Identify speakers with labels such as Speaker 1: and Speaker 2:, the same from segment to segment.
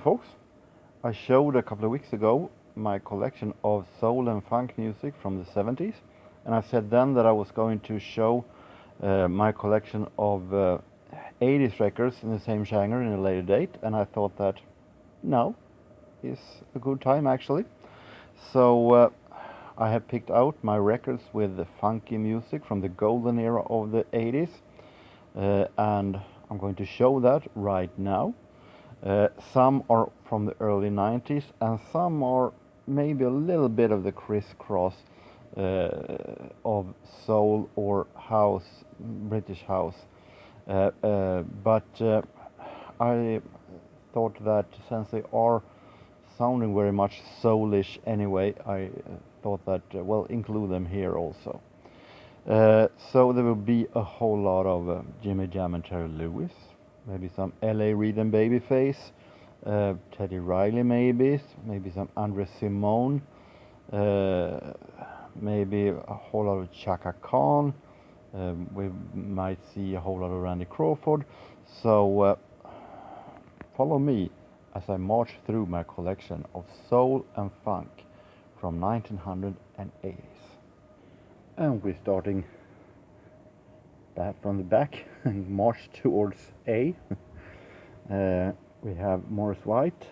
Speaker 1: folks. I showed a couple of weeks ago my collection of soul and funk music from the 70s, and I said then that I was going to show my collection of 80s records in the same genre in a later date, and I thought that now is a good time actually. So I have picked out my records with the funky music from the golden era of the 80s, and I'm going to show that right now. Some are from the early 90s and some are maybe a little bit of the crisscross of soul or house, British house. But I thought that since they are sounding very much soulish anyway, I thought that, well, include them here also. So there will be a whole lot of Jimmy Jam and Terry Lewis, maybe some L.A. Reid and Babyface, Teddy Riley maybe some Andre Simone, maybe a whole lot of Chaka Khan, we might see a whole lot of Randy Crawford. So follow me as I march through my collection of soul and funk from 1980s. And we're starting back from the back and march towards A. We have Morris White,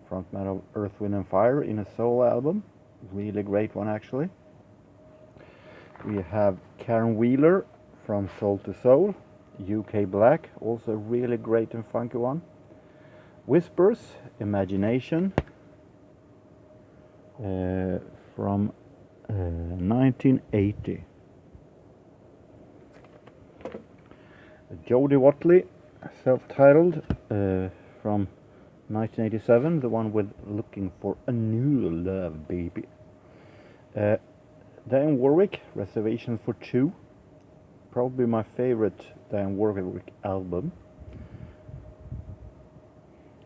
Speaker 1: frontman of Earth, Wind and Fire, in a soul album. Really great one actually. We have Karen Wheeler from Soul II Soul, UK Black, also a really great and funky one. Whispers, Imagination, from 1980. Jody Watley, self-titled, from 1987, the one with Looking for a New Love Baby. Dionne Warwick, Reservation for Two, probably my favorite Dionne Warwick album.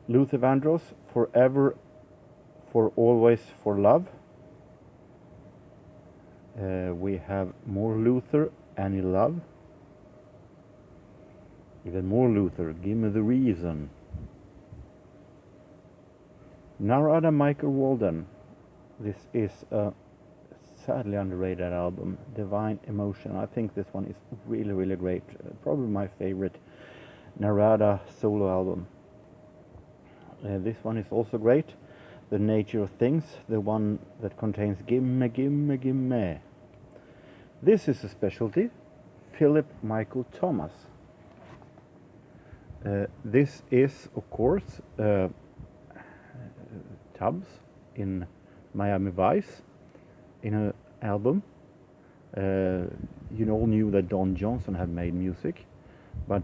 Speaker 1: Luther Vandross, Forever, For Always, For Love. We have more Luther, Any Love. Even more Luther, Give Me the Reason. Narada Michael Walden. This is a sadly underrated album, Divine Emotion. I think this one is really, really great. Probably my favorite Narada solo album. This one is also great. The Nature of Things, the one that contains Gimme, Gimme, Gimme. This is a specialty, Philip Michael Thomas. This is, of course, Tubbs in Miami Vice in an album. You all knew that Don Johnson had made music, but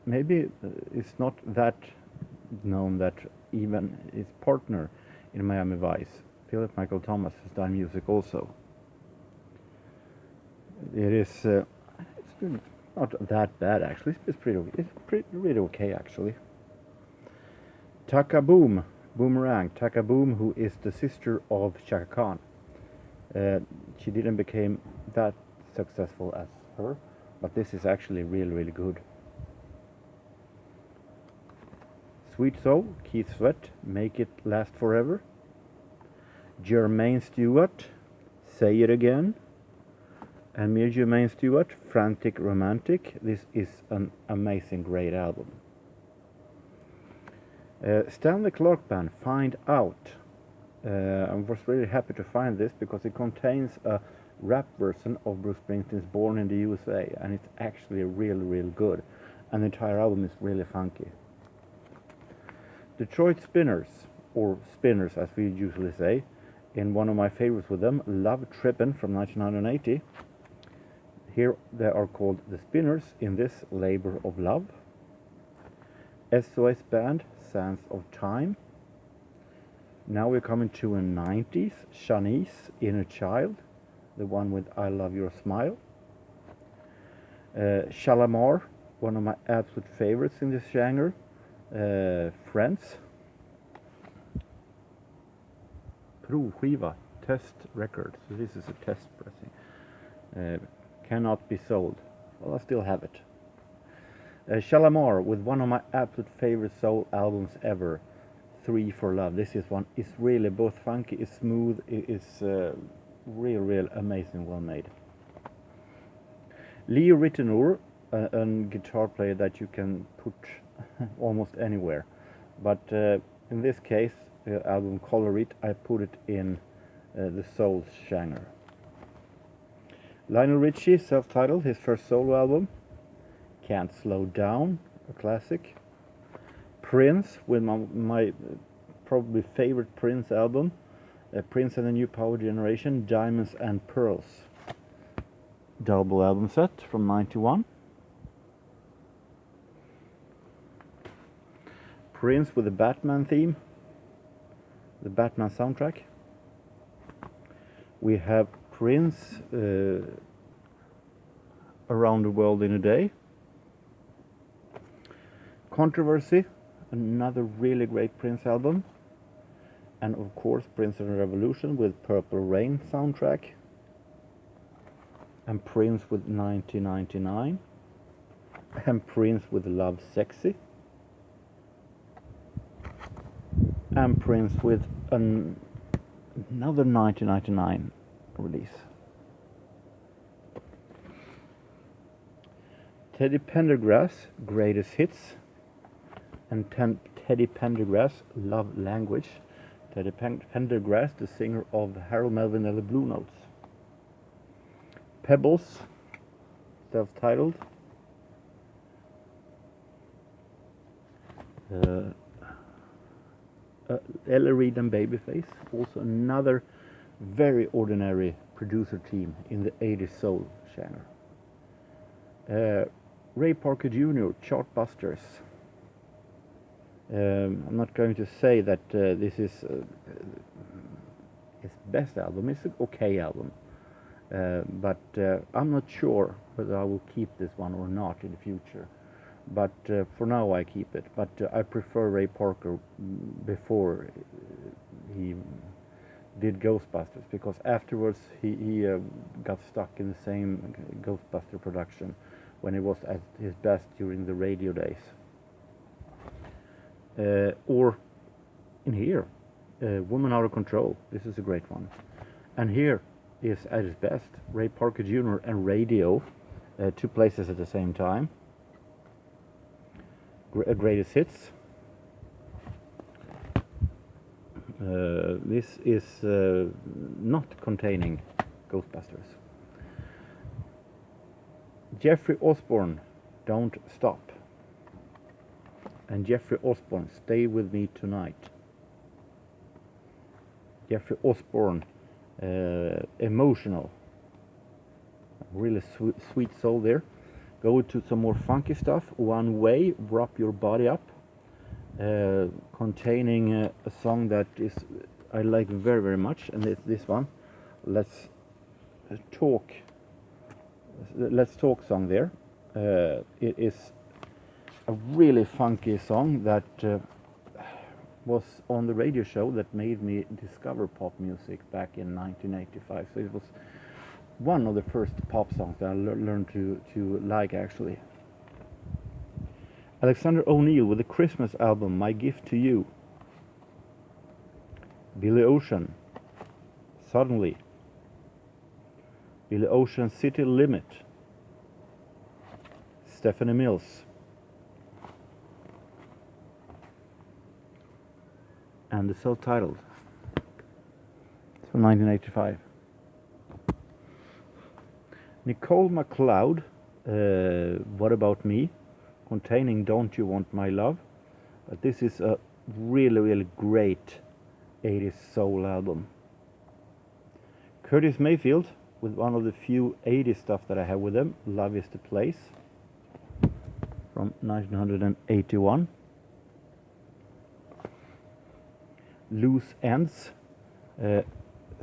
Speaker 1: maybe it's not that known that even his partner in Miami Vice, Philip Michael Thomas, has done music also. It is it's not that bad actually. It's really okay actually. Chaka Boom, Boomerang, Chaka Boom, who is the sister of Chaka Khan. She didn't become that successful as her, but this is actually really, really good. Sweet Soul, Keith Sweat, Make It Last Forever. Jermaine Stewart, Say It Again. And me, Jermaine Stewart, Frantic Romantic. This is an amazing, great album. Stanley Clarke Band, Find Out. I was really happy to find this because it contains a rap version of Bruce Springsteen's Born in the USA, and it's actually really good, and the entire album is really funky. Detroit Spinners, or Spinners as we usually say, in one of my favorites with them, Love Trippin' from 1980. Here they are called the Spinners in this Labor of Love. SOS Band, Sands of Time. Now we're coming to a 90s, Shanice, Inner Child, the one with I Love Your Smile. Shalamar, one of my absolute favorites in this genre, Friends. Provskiva, test record, so this is a test pressing. Cannot be sold. Well, I still have it. Shalamar with one of my absolute favorite soul albums ever, 3 for Love. This is one. It's really both funky, it's smooth, it's real amazing, well made. Leo Ritenour, a guitar player that you can put almost anywhere, but in this case, the album Color It, I put it in the soul genre. Lionel Richie, self-titled, his first solo album, Can't Slow Down, a classic. Prince with my probably favorite Prince album, Prince and the New Power Generation, Diamonds and Pearls. Double album set from '91. Prince with the Batman theme, the Batman soundtrack. We have Prince, Around the World in a Day. Controversy, another really great Prince album. And of course Prince and the Revolution with Purple Rain soundtrack. And Prince with 1999. And Prince with Love Sexy. And Prince with another 1999 release. Teddy Pendergrass, Greatest Hits. And Teddy Pendergrass, Love Language. Teddy Pendergrass, the singer of Harold Melvin and the Blue Notes. Pebbles, self-titled. Ella Reid and Babyface, also another very ordinary producer team in the 80s soul genre. Ray Parker Jr., Chartbusters. I'm not going to say that this is his best album. It's an okay album, but I'm not sure whether I will keep this one or not in the future. But for now I keep it. But I prefer Ray Parker before he did Ghostbusters, because afterwards he got stuck in the same Ghostbuster production when he was at his best during the radio days. Or in here, Woman Out of Control. This is a great one. And here is at his best, Ray Parker Jr. and Radio, 2 places at the same time. Greatest Hits. This is not containing Ghostbusters. Jeffrey Osborne, Don't Stop. And Jeffrey Osborne, Stay With Me Tonight. Jeffrey Osborne, Emotional. Really sweet soul there. Go to some more funky stuff. One Way, Wrap Your Body Up. Containing a song that is I like very much, and it's this one. Let's Talk song there. It is a really funky song that was on the radio show that made me discover pop music back in 1985. So it was one of the first pop songs that I learned to like, actually. Alexander O'Neill with the Christmas album, My Gift to You. Billy Ocean, Suddenly. Billy Ocean, City Limit. Stephanie Mills. And the self-titled. It's from 1985. Nicole McLeod, What About Me, containing Don't You Want My Love. But this is a really great 80s soul album. Curtis Mayfield, with one of the few 80s stuff that I have with them, Love Is the Place, from 1981. Loose Ends,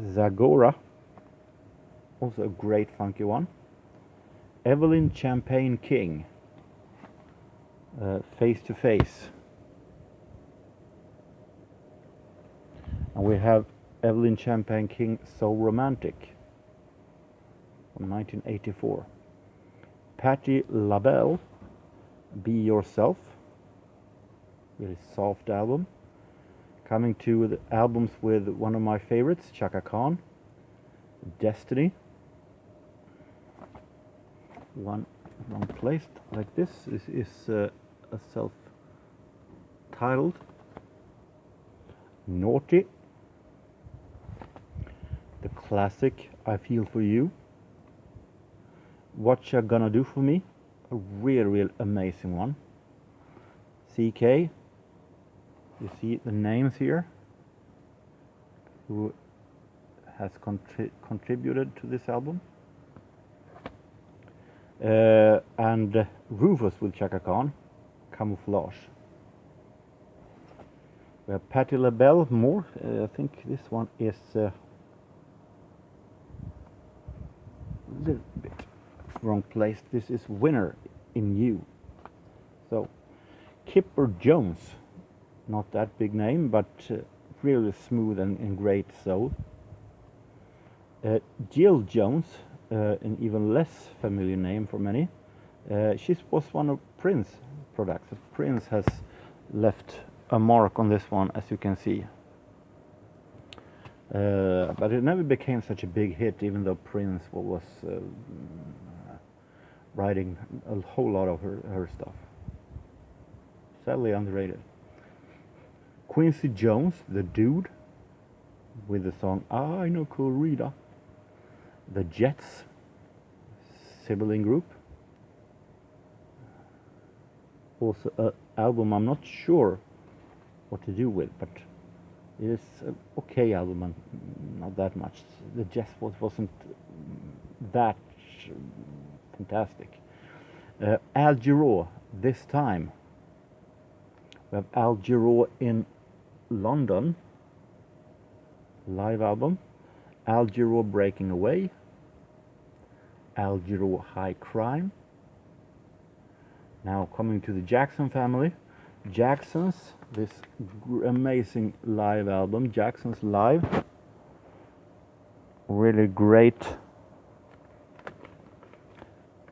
Speaker 1: Zagora, also a great funky one. Evelyn Champagne King, Face to Face. And we have Evelyn Champagne King, So Romantic, from 1984. Patti LaBelle, Be Yourself, really soft album. Coming to the albums with one of my favorites, Chaka, Destiny. One wrong placed like this is a self-titled. Naughty. The classic I Feel For You. What You Gonna Do For Me, a real amazing one. CK, you see the names here, who has contributed to this album. And Rufus with Chaka Khan, Camouflage. We have Patti LaBelle, more. I think this one is a little bit wrong place. This is Winner in You. So Kipper Jones, not that big name, but really smooth and great soul. Jill Jones, an even less familiar name for many. She was one of Prince products. Prince has left a mark on this one, as you can see. But it never became such a big hit, even though Prince was writing a whole lot of her stuff. Sadly underrated. Quincy Jones, the Dude, with the song I Know Cool Rita. The Jets, sibling group. Also an album I'm not sure what to do with, but it is an okay album and not that much. The Jets wasn't that fantastic. Al Jarreau, This Time. We have Al Jarreau in London, live album. Al Jarreau, Breaking Away. Al Jarreau, High Crime. Now coming to the Jackson family. Jackson's, this amazing live album, Jackson's Live. Really great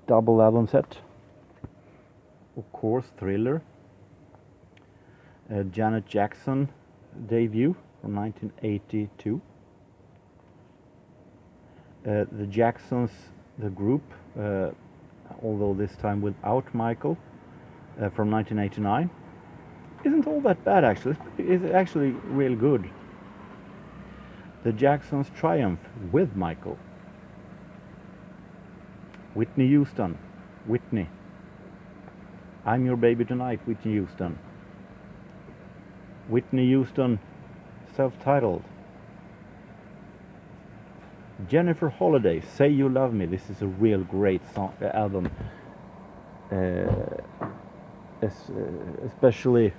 Speaker 1: double album set. Of course, Thriller. Janet Jackson debut from 1982. The Jacksons, the group, although this time without Michael, from 1989. Isn't all that bad actually. It's actually real good. The Jacksons Triumph with Michael. Whitney Houston, Whitney. I'm Your Baby Tonight, Whitney Houston. Whitney Houston, self-titled. Jennifer Holliday, Say You Love Me. This is a real great song, album. Especially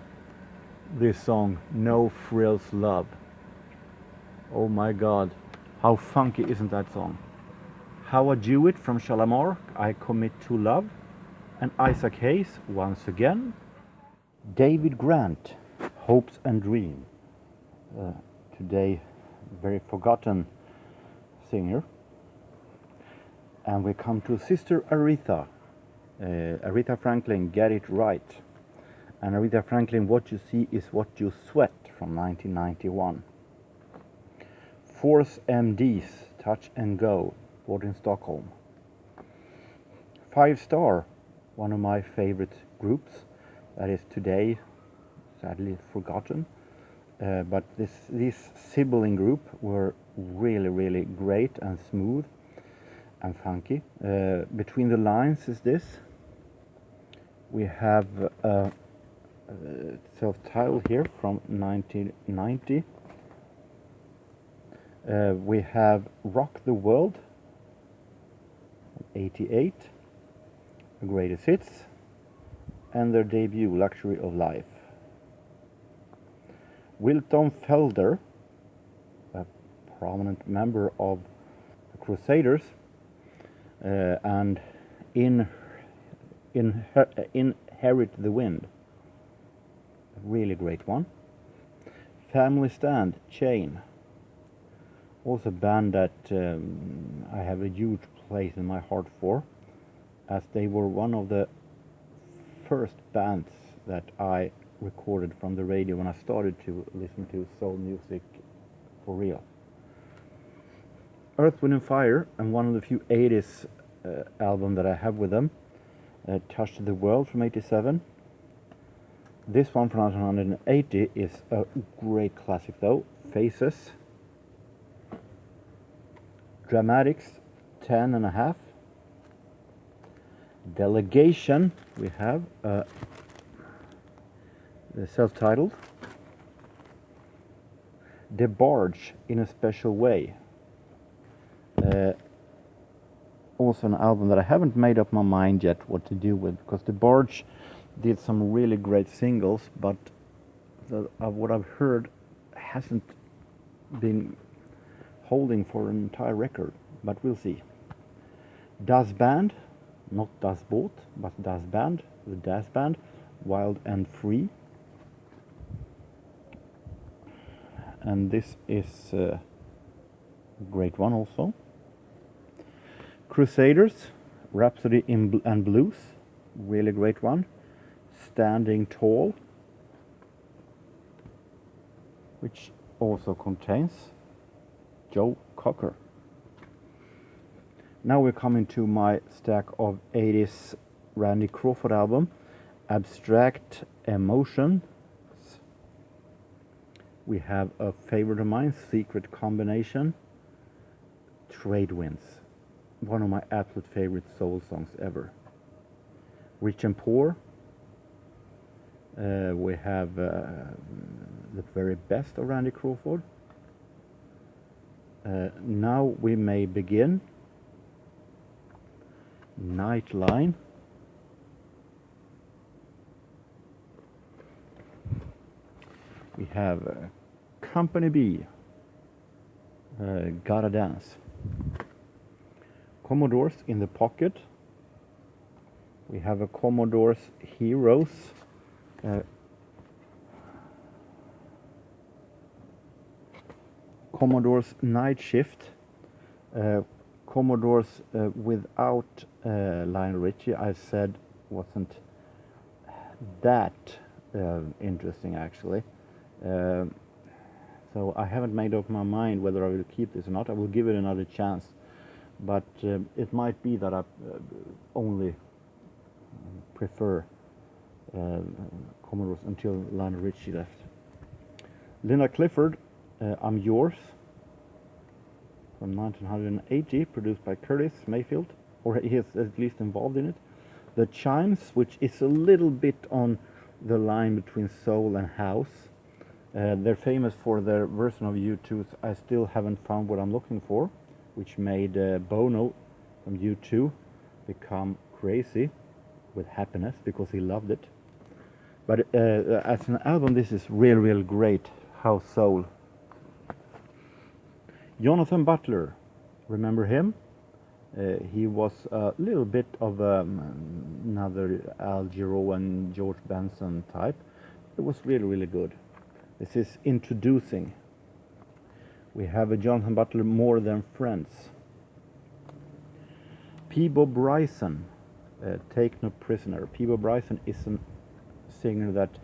Speaker 1: this song, No Frills Love. Oh my God, how funky isn't that song? How I Do It from Shalamar, I Commit to Love. And Isaac Hayes, once again. David Grant, Hopes and Dreams. Today, very forgotten singer. And we come to Sister Aretha. Aretha Franklin, Get It Right. And Aretha Franklin, What You See Is What You Sweat from 1991. Force MD's Touch and Go, bought in Stockholm. 5 Star, one of my favorite groups that is today sadly forgotten. But this sibling group were really great and smooth and funky. Between the Lines is this. We have self-titled here from 1990. We have Rock the World, 88, The Greatest Hits, and their debut, Luxury of Life. Wilton Felder, a prominent member of the Crusaders, and Inherit the Wind, a really great one. Family Stand, Chain, also a band that I have a huge place in my heart for, as they were one of the first bands that I recorded from the radio when I started to listen to soul music for real. Earth, Wind and Fire, and one of the few 80s albums that I have with them, Touch the World from 87. This one from 1980 is a great classic though, Faces. Dramatics, 10.5. Delegation, we have the self-titled. The Barge, In a Special Way. Also an album that I haven't made up my mind yet what to do with, because The Barge did some really great singles, but what I've heard hasn't been holding for an entire record, but we'll see. Das Band, not Das Boot, but Das Band, the Das Band, Wild and Free. And this is a great one also. Crusaders, Rhapsody and Blues, really great one. Standing Tall, which also contains Joe Cocker. Now we're coming to my stack of 80s Randy Crawford album, Abstract Emotions. We have a favorite of mine, Secret Combination, Trade Winds, one of my absolute favorite soul songs ever. Rich and Poor. We have the very best of Randy Crawford. Now We May Begin. Nightline. We have Company B. Gotta Dance. Commodores, In the Pocket. We have a Commodores Heroes. Commodores Night Shift. Commodores without Lionel Richie, I said wasn't that interesting actually. So I haven't made up my mind whether I will keep this or not. I will give it another chance, but it might be that I only prefer Commodores until Lionel Richie left. Linda Clifford, I'm Yours, from 1980, produced by Curtis Mayfield, or he is at least involved in it. The Chimes, which is a little bit on the line between soul and house. They're famous for their version of U2's I Still Haven't Found What I'm Looking For, which made Bono from U2 become crazy with happiness because he loved it. But as an album, this is real great house soul. Jonathan Butler, remember him? He was a little bit of another Al Jarreau and George Benson type. It was really good. This is Introducing. We have a Jonathan Butler, More Than Friends. Peabo Bryson, Take No Prisoner. Peabo Bryson is a singer that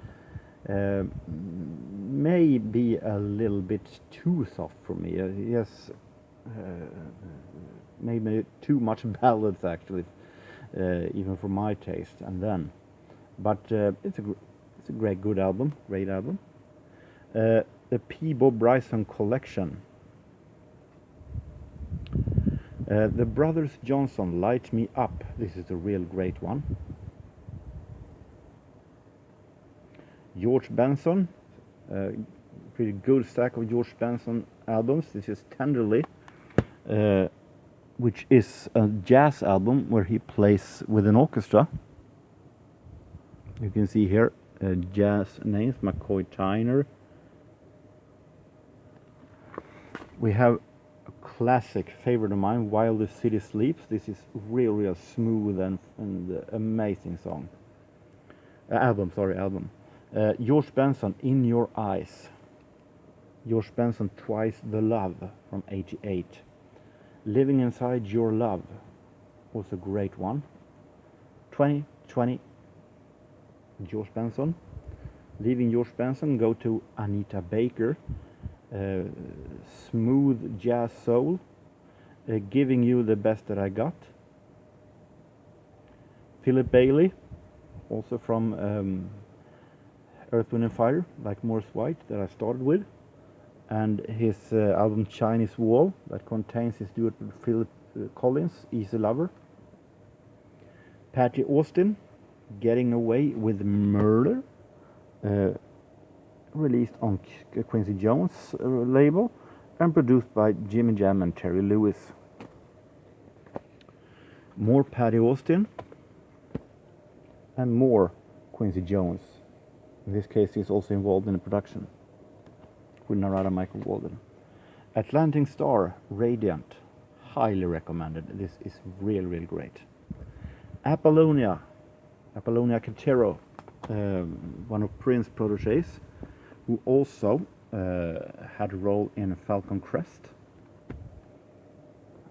Speaker 1: may be a little bit too soft for me. He has maybe too much ballads actually, even for my taste. And then, but it's a great album, great album. The Peabo Bryson Collection. The Brothers Johnson, Light Me Up. This is a real great one. George Benson, pretty good stack of George Benson albums. This is Tenderly, which is a jazz album where he plays with an orchestra. You can see here jazz names, McCoy Tyner. We have a classic favorite of mine, While the City Sleeps. This is real smooth and amazing song. Album. George Benson, In Your Eyes. George Benson, Twice the Love from 88. Living Inside Your Love was a great one. 2020. George Benson. Leaving George Benson, go to Anita Baker. Smooth jazz soul. Giving You the Best That I Got. Philip Bailey, also from Earth, Wind and Fire, like Morris White, that I started with. And his album Chinese Wall, that contains his duet with Philip Collins, Easy Lover. Patty Austin, Getting Away with Murder, released on Quincy Jones label and produced by Jimmy Jam and Terry Lewis. More Patty Austin and more Quincy Jones. In this case, he's also involved in the production with Narada Michael Walden. Atlantic Star, Radiant, highly recommended. This is really great. Apollonia Quintero, one of Prince's proteges, who also had a role in Falcon Crest,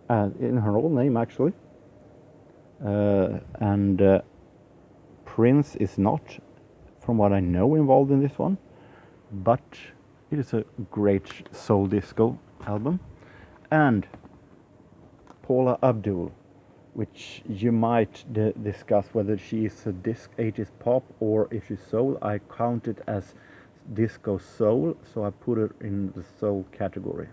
Speaker 1: in her own name actually. And Prince is not, from what I know, involved in this one, but it is a great soul disco album. And Paula Abdul, which you might discuss whether she is a 80s pop or if she's soul. I count it as disco soul, so I put it in the soul category.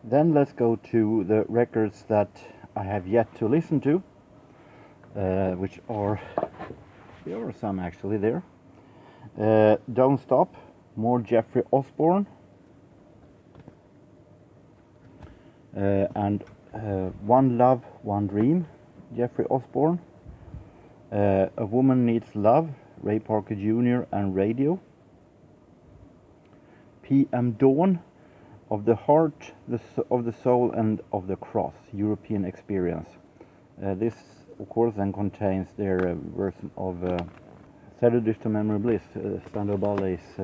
Speaker 1: Then let's go to the records that I have yet to listen to, which are, there are some actually there. Don't Stop, more Jeffrey Osborne, and One Love, One Dream, Jeffrey Osborne. A Woman Needs Love, Ray Parker Jr. and Radio. PM Dawn, Of the Heart, of the Soul and of the Cross, European Experience. This, of course, then contains their version of Saturdays to Memory Bliss, Spandau Ballet's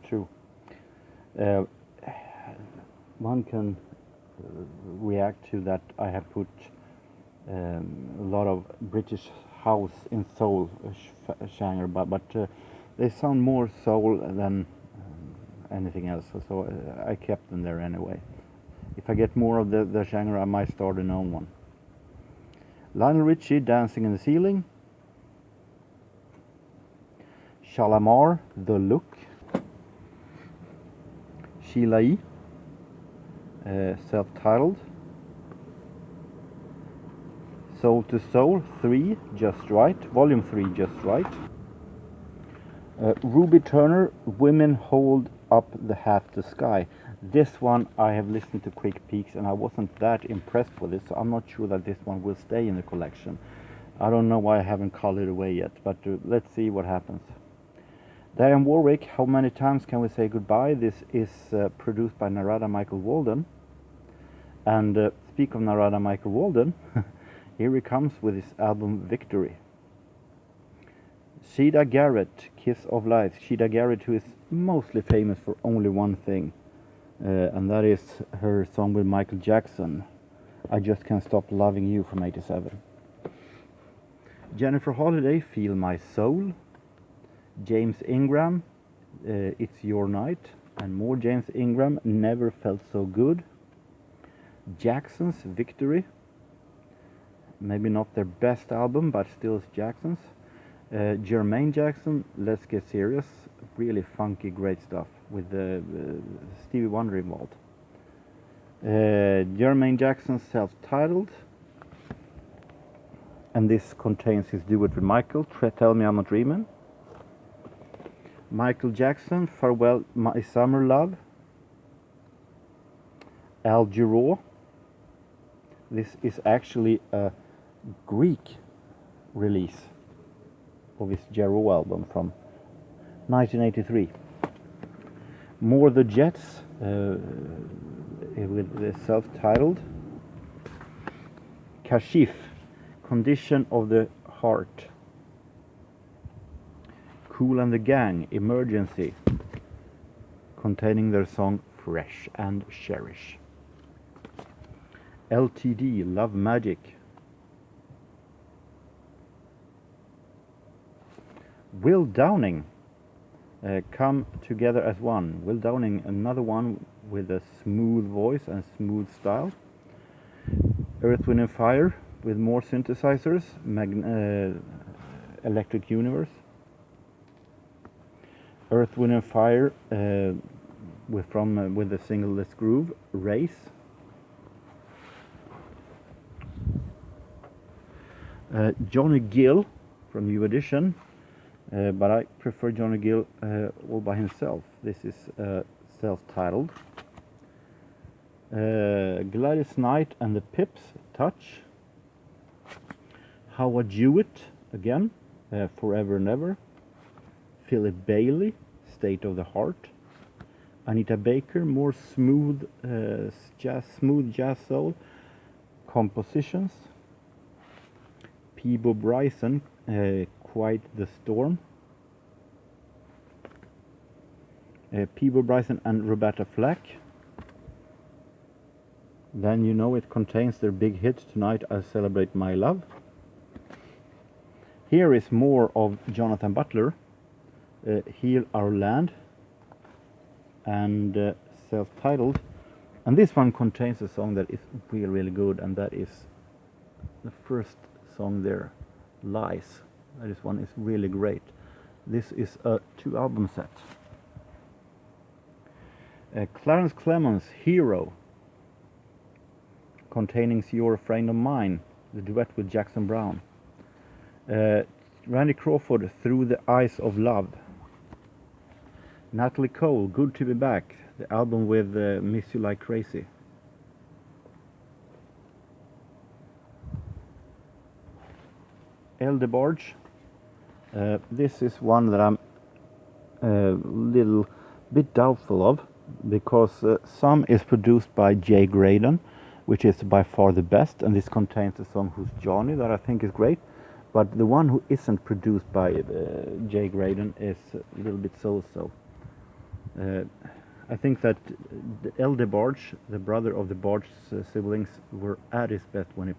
Speaker 1: True. One can react to that. I have put a lot of British house in soul genre, but they sound more soul than anything else, so I kept them there anyway. If I get more of the genre, I might start an own one. Lionel Richie, Dancing in the Ceiling. Shalamar, The Look. Sheila E., self-titled. Soul to Soul 3, Just Right, Volume 3, Just Right. Ruby Turner, Women Hold Up the Half the Sky. This one I have listened to quick peeks and I wasn't that impressed with it, so I'm not sure that this one will stay in the collection. I don't know why I haven't colored it away yet, but let's see what happens. Diane Warwick, How Many Times Can We Say Goodbye? This is produced by Narada Michael Walden. And speak of Narada Michael Walden, here he comes with his album Victory. Sheeda Garrett, Kiss of Life. Sheeda Garrett, who is mostly famous for only one thing, and that is her song with Michael Jackson, I Just Can't Stop Loving You, from '87. Jennifer Holliday, Feel My Soul. James Ingram, It's Your Night. And more James Ingram, Never Felt So Good. Jackson's Victory. Maybe not their best album, but still it's Jackson's. Jermaine Jackson, Let's Get Serious. Really funky, great stuff with Stevie Wonder involved. Jermaine Jackson, self-titled. And this contains his duet with Michael, Tell Me I'm Not Dreaming. Michael Jackson, Farewell My Summer Love. Al Jarreau. This is actually a Greek release of his Jarreau album from 1983. More the Jets, with the self-titled. Kashif, Condition of the Heart. Kool and the Gang, Emergency, containing their song Fresh and Cherish. LTD, Love Magic. Will Downing, Come Together as One. Will Downing, another one with a smooth voice and smooth style. Earth, Wind and Fire with more synthesizers. Electric Universe. Earth, Wind and Fire with the single Let's Groove. Race. Johnny Gill from New Edition, but I prefer Johnny Gill all by himself. This is self-titled. Gladys Knight and the Pips, Touch. Howard Hewitt, again, Forever and Ever. Philip Bailey, State of the Heart. Anita Baker, more smooth jazz soul, Compositions. Peabo Bryson, Quite the Storm. Peabo Bryson and Roberta Flack. Then you know it contains their big hit Tonight I Celebrate My Love. Here is more of Jonathan Butler, Heal Our Land, and self-titled. And this one contains a song that is really, really good, and that is the first song there, Lies. This one is really great. This is a 2-album set. Clarence Clemons, Hero, containing You're a Friend of Mine, the duet with Jackson Browne. Randy Crawford, Through the Eyes of Love. Natalie Cole, Good to Be Back, the album with Miss You Like Crazy. El DeBarge, this is one that I'm a little bit doubtful of, because some is produced by Jay Graydon, which is by far the best, and this contains the song Who's Johnny, that I think is great, but the one who isn't produced by Jay Graydon is a little bit so-so. I think that El DeBarge, the brother of the Barge siblings, were at his best when it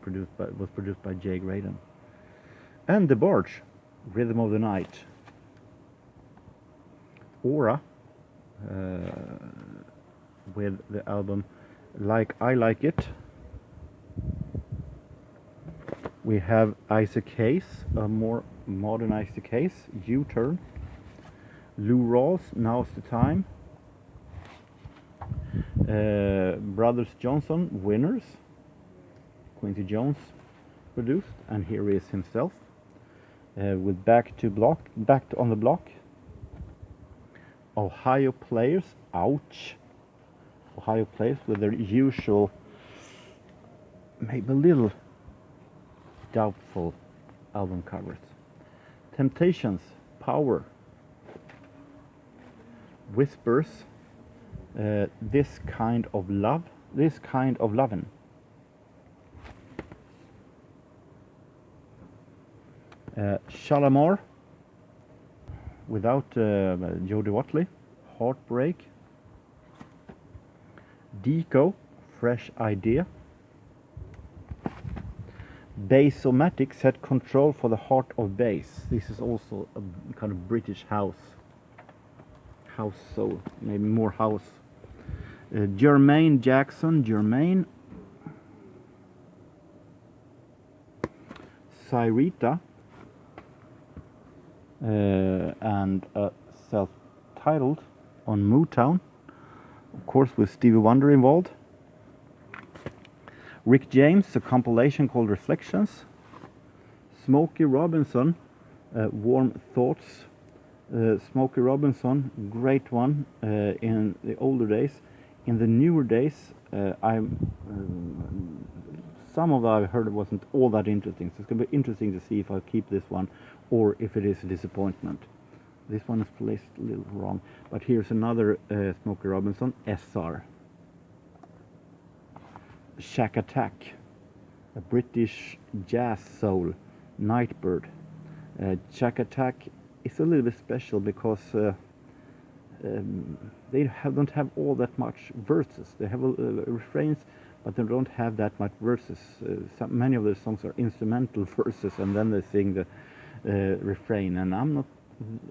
Speaker 1: was produced by Jay Graydon. And DeBarge, Rhythm of the Night. Aura, with the album Like I Like It. We have Isaac Hayes, a more modern Isaac Hayes, U-Turn. Lou Rawls, Now's the Time. Brothers Johnson, Winners. Quincy Jones produced, and here he is himself. With Back on the Block. Ohio Players, ouch. Ohio Players with their usual, maybe a little doubtful album covers. Temptations, Power. Whispers, This Kind of Love, This Kind of Lovin'. Shalamar, without Jodie Watley, Heartbreak. Deco, Fresh Idea. Bassomatic, Set Control for the Heart of Bass. This is also a kind of British house soul, maybe more house. Jermaine Jackson, Jermaine. Cyrita, and self-titled on Motown, of course with Stevie Wonder involved. Rick James, a compilation called Reflections. Smokey Robinson, Warm Thoughts. Smokey Robinson, great one in the older days. In the newer days, some of that I've heard wasn't all that interesting, so it's going to be interesting to see if I keep this one or if it is a disappointment. This one is placed a little wrong, but here's another Smokey Robinson, SR. Shack Attack, a British jazz soul, Nightbird. Chaka Attack is a little bit special because they don't have all that much verses. They have refrains, but they don't have that much verses. Many of the songs are instrumental verses, and then they sing the refrain. And I'm not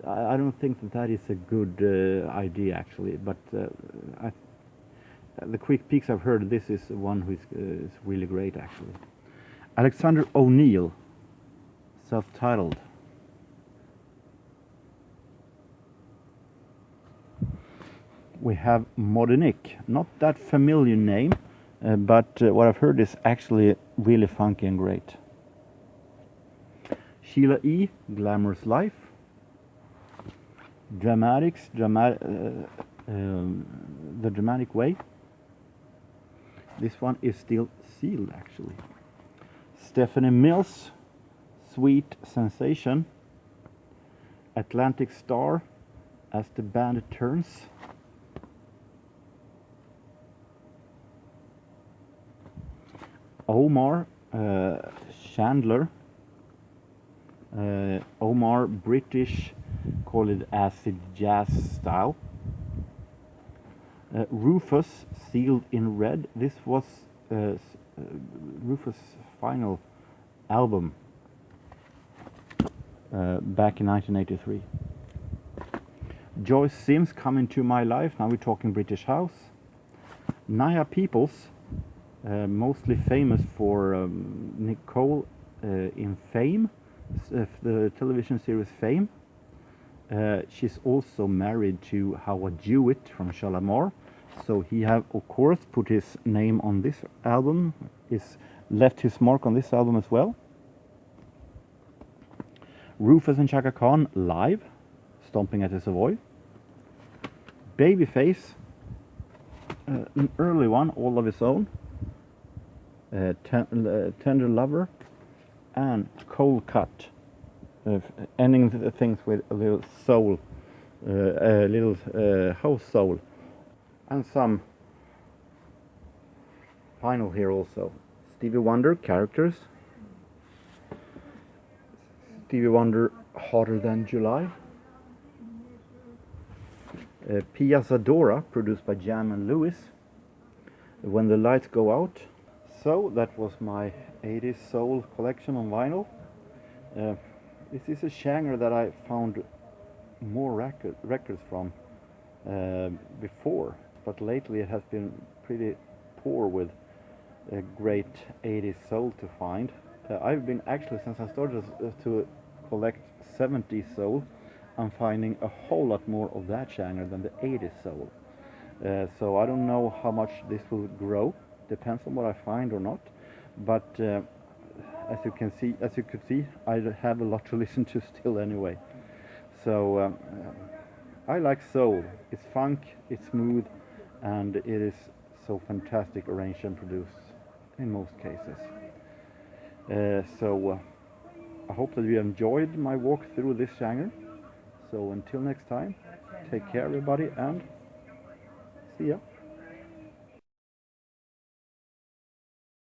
Speaker 1: I don't think that that is a good idea actually, but the quick peeks I've heard, this is one who is really great actually. Alexander O'Neill, self-titled. We have Modenick, not that familiar name, but what I've heard is actually really funky and great. Sheila E., Glamorous Life. Dramatics, The Dramatic Way. This one is still sealed actually. Stephanie Mills, Sweet Sensation. Atlantic Star, As the Band Turns. Omar Chandler. Omar British, call it acid jazz style. Rufus, Sealed in Red. This was Rufus' final album back in 1983. Joyce Sims, Come Into My Life. Now we're talking British House. Naya Peoples, mostly famous for Nicole in Fame, the television series Fame. She's also married to Howard Jewett from Shalamar, so he have of course put his name on this album, left his mark on this album as well. Rufus and Chaka Khan live, Stomping at the Savoy. Babyface, an early one, all of his own. Tender Lover, and Cold Cut, ending things with a little soul, a little house soul, and some final here also. Stevie Wonder, Characters. Stevie Wonder, Hotter Than July. Pia Zadora, produced by Jam and Lewis, When the Lights Go Out. So that was my 80s soul collection on vinyl. This is a genre that I found more records from before, but lately it has been pretty poor with a great 80s soul to find. I've been actually, since I started to collect 70s soul, I'm finding a whole lot more of that genre than the 80s soul. So I don't know how much this will grow. Depends on what I find or not. But as you could see, I have a lot to listen to still anyway. So I like soul. It's funk, it's smooth, and it is so fantastic arranged and produced in most cases. So I hope that you enjoyed my walk through this genre. So until next time, take care everybody and see ya.